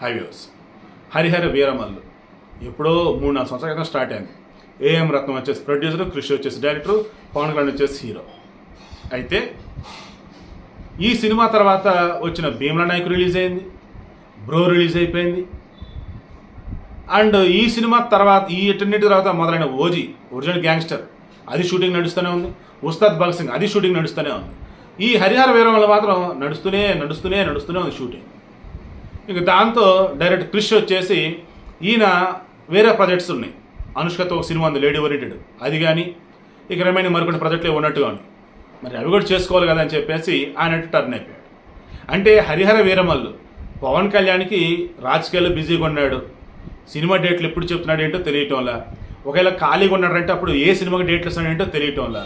Highways Harihara Veeramallu ఎప్పుడో 3-4 సంవత్సరాల క్రితం స్టార్ట్ అయింది. ఏఎం రత్నం వచ్చేసి ప్రొడ్యూసర్, కృషి వచ్చేసి డైరెక్టర్, పవన్ కళ్యాణ్ వచ్చేసి హీరో. అయితే ఈ సినిమా తర్వాత వచ్చిన భీమ్లా నాయక్ రిలీజ్ అయింది, బ్రో రిలీజ్ అయిపోయింది. అండ్ ఈ సినిమా తర్వాత ఈ ఎటర్నిటీ తర్వాత మొదలైన ఓజీ ఒరిజినల్ గ్యాంగ్స్టర్ అది షూటింగ్ నడుస్తూనే ఉంది. ఉస్తాద్ భగత్ సింగ్ అది షూటింగ్ నడుస్తూనే ఉంది. ఈ హరిహర వీరమల్లు మాత్రం నడుస్తూనే ఉంది షూటింగ్. ఇక దాంతో డైరెక్ట్ క్రిష్ వచ్చేసి ఈయన వేరే ప్రాజెక్ట్స్ ఉన్నాయి. అనుష్కతో ఒక సినిమా ఉంది లేడీ ఓరియంటెడ్, అది కానీ ఇక రిమైనింగ్ మరికొన్ని ప్రాజెక్టులు ఉన్నట్టుగా ఉన్నాయి. మరి అవి కూడా చేసుకోవాలి కదా అని చెప్పేసి ఆయన టర్న్ అయిపోయాడు. అంటే హరిహర వీరమల్లు పవన్ కళ్యాణ్కి రాజకీయాల్లో బిజీగా ఉన్నాడు, సినిమా డేట్లు ఎప్పుడు చెప్తున్నాడు ఏంటో తెలియటంలా. ఒకవేళ ఖాళీగా ఉన్నాడంటే అప్పుడు ఏ సినిమాకి డేట్లు ఇస్తాడేంటో తెలియటంలా.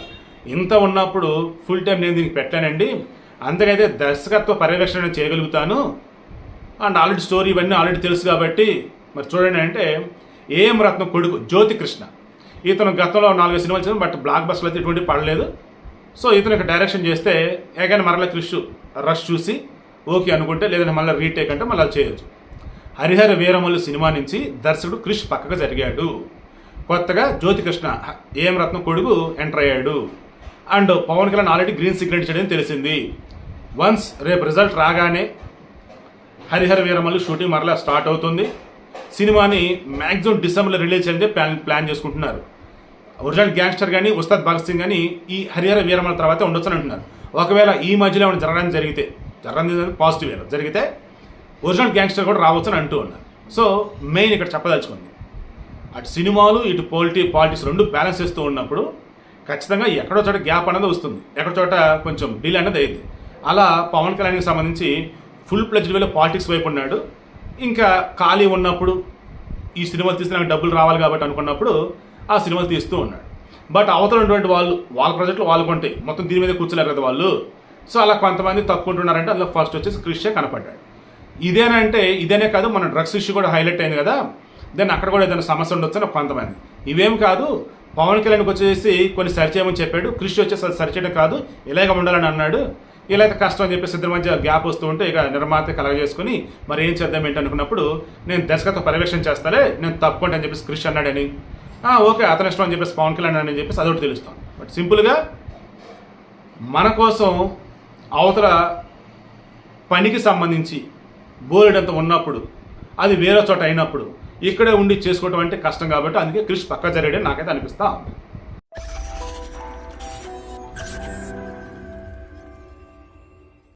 ఇంత ఉన్నప్పుడు ఫుల్ టైం నేను దీనికి పెట్టానండి, అంతకైతే దర్శకత్వ పర్యవేక్షణ చేయగలుగుతాను అండ్ ఆల్రెడీ స్టోరీ ఇవన్నీ ఆల్రెడీ తెలుసు కాబట్టి. మరి చూడండి, అంటే ఏఎం రత్నం కొడుకు జ్యోతి కృష్ణ, ఇతను గతంలో 4 సినిమాలు చేసాను, బట్ బ్లాక్ బస్టర్లు అయితే ఎటువంటి పడలేదు. సో ఇతను డైరెక్షన్ చేస్తే ఏకైనా మరలా క్రిష్ రష్ చూసి ఓకే అనుకుంటే, లేదంటే మళ్ళీ రీటేక్ అంటే మళ్ళీ చేయొచ్చు. హరిహర వీరమల్లు సినిమా నుంచి దర్శకుడు క్రిష్ పక్కగా జరిగాడు. కొత్తగా జ్యోతి కృష్ణ ఏఎం రత్నం కొడుకు ఎంటర్ అయ్యాడు. And Pawan Kalyan already green signal ఇచ్చాడని తెలిసింది. వన్స్ రేపు రిజల్ట్ రాగానే హరిహర వీరమల్లు షూటింగ్ మరలా స్టార్ట్ అవుతుంది. సినిమాని మ్యాక్సిమం డిసెంబర్లో రిలీజ్ చేయాలని ప్లాన్ చేసుకుంటున్నారు. ఒరిజినల్ గ్యాంగ్స్టర్ కానీ ఉస్తాద్ భగత్ సింగ్ కానీ ఈ హరిహర వీరమల్లు తర్వాత ఉండొచ్చని అంటున్నారు. ఒకవేళ ఈ మధ్యలో ఏమైనా జరగడానికి పాజిటివ్ జరిగితే ఒరిజినల్ గ్యాంగ్స్టర్ కూడా రావచ్చని అంటూ ఉన్నారు. సో మెయిన్ ఇక్కడ చెప్పదలుచుకుంది, అటు సినిమాలు ఇటు పాలిటిక్స్ రెండు బ్యాలెన్స్ చేస్తూ ఉన్నప్పుడు ఖచ్చితంగా ఎక్కడో చోట గ్యాప్ అనేది వస్తుంది, ఎక్కడో చోట కొంచెం డీల్ అనేది అయింది. అలా పవన్ కళ్యాణ్కి సంబంధించి ఫుల్ ప్లెజ్డ్ వేలో పాలిటిక్స్ వైపు ఉన్నాడు. ఇంకా ఖాళీ ఉన్నప్పుడు ఈ సినిమాలు తీస్తే నాకు డబ్బులు రావాలి కాబట్టి అనుకున్నప్పుడు ఆ సినిమాలు తీస్తూ ఉన్నాడు. బట్ అవతల ఉన్నటువంటి వాళ్ళ ప్రాజెక్టులు వాళ్ళకు ఉంటాయి, మొత్తం దీని మీద కూర్చోలేరు కదా వాళ్ళు. సో అలా కొంతమంది తప్పుకుంటున్నారంటే అందులో ఫస్ట్ వచ్చేసి క్రిషే కనపడ్డాడు. ఇదేనే కాదు, మన డ్రగ్స్ ఇష్యూ కూడా హైలైట్ అయింది కదా, దెన్ అక్కడ కూడా ఏదైనా సమస్య ఉండొచ్చని కొంతమంది. ఇవేం కాదు, పవన్ కళ్యాణ్కి వచ్చేసి కొన్ని సరి చేయమని చెప్పాడు, క్రిష్ వచ్చేసి అది సరి చేయడం కాదు ఇలాగ ఉండాలని అన్నాడు. ఇలా అయితే కష్టం అని చెప్పేసి ఇద్దరి మధ్య గ్యాప్ వస్తూ ఉంటే ఇక నిర్మాత కలగజేసుకుని మరి ఏం చేద్దాం ఏంటి అనుకున్నప్పుడు, నేను దర్శకత్వ పర్యవేక్షణ చేస్తాలే, నేను తప్పుకుంటా అని చెప్పేసి క్రిష్ అన్నాడని, ఓకే అతని ఇష్టం అని చెప్పేసి పవన్ కళ్యాణ్ అని చెప్పేసి అదొకటి తెలుస్తాం. బట్ సింపుల్గా మన కోసం అవతల పనికి సంబంధించి బోలెడంత ఉన్నప్పుడు అది వేరే చోట అయినప్పుడు ఇక్కడే ఉండి చేసుకోవడం అంటే కష్టం కాబట్టి అందుకే క్రిష్ పక్క జరిగాడని నాకైతే అనిపిస్తా ఉంది.